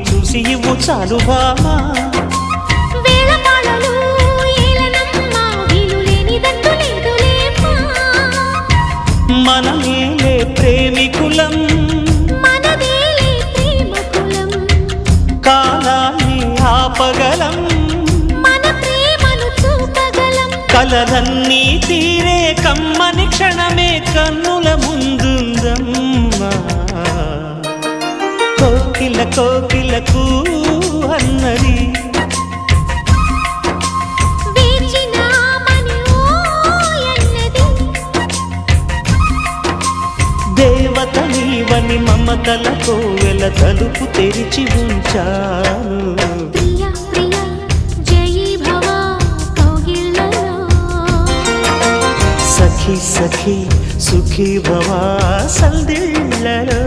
చూసి ఇవ్వు చాలు బామా మనమేలే ప్రేమికులం కాలాన్ని ఆపగలం కలలన్నీ తీరే కమ్మని క్షణమే కన్నుల ముందుందమ్మా కోకిల కోకిలకు అన్నది దేవత నీవని మమతల కోవెల తలుపు తెరిచి ఉంచాను సఖీ సఖీ సుఖీ భవా సందిళ్ళలో